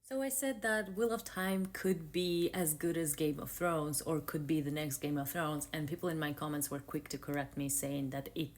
So I said that Wheel of Time could be as good as Game of Thrones or could be the next Game of Thrones, and people in my comments were quick to correct me saying that it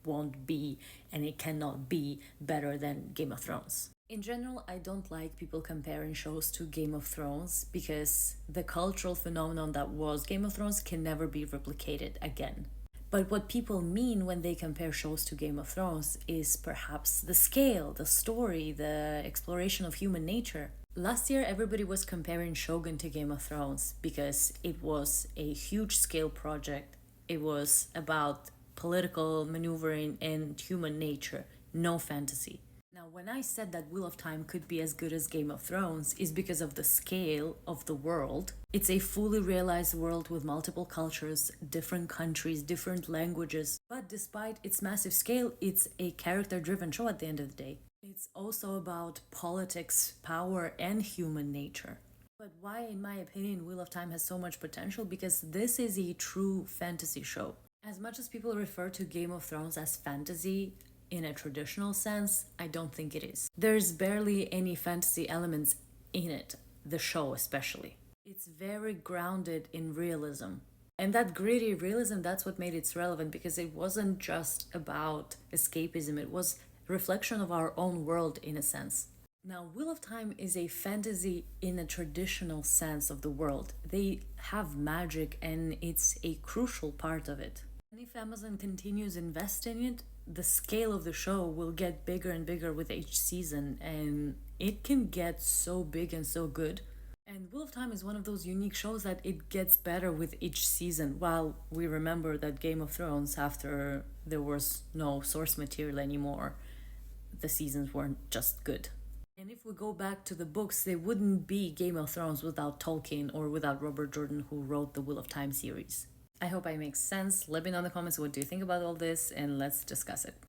won't be and it cannot be better than Game of Thrones. In general, I don't like people comparing shows to Game of Thrones because the cultural phenomenon that was Game of Thrones can never be replicated again. But what people mean when they compare shows to Game of Thrones is perhaps the scale, the story, the exploration of human nature. Last year, everybody was comparing Shogun to Game of Thrones because it was a huge scale project. It was about political maneuvering and human nature, no fantasy. Now, when I said that Wheel of Time could be as good as Game of Thrones, is because of the scale of the world. It's a fully realized world with multiple cultures, different countries, different languages. But despite its massive scale, it's a character driven show at the end of the day. It's also about politics, power, and human nature. But why, in my opinion, Wheel of Time has so much potential? Because this is a true fantasy show. As much as people refer to Game of Thrones as fantasy, in a traditional sense, I don't think it is. There's barely any fantasy elements in it, the show especially. It's very grounded in realism. And that gritty realism, that's what made it relevant because it wasn't just about escapism, it was reflection of our own world in a sense. Now, Wheel of Time is a fantasy in a traditional sense of the world. They have magic and it's a crucial part of it. And if Amazon continues investing in it, the scale of the show will get bigger and bigger with each season, and it can get so big and so good. And Wheel of Time is one of those unique shows that it gets better with each season. While we remember that Game of Thrones, after there was no source material anymore, the seasons weren't just good. And if we go back to the books, they wouldn't be Game of Thrones without Tolkien or without Robert Jordan, who wrote the Wheel of Time series. I hope I make sense. Let me know in the comments what do you think about all this, and let's discuss it.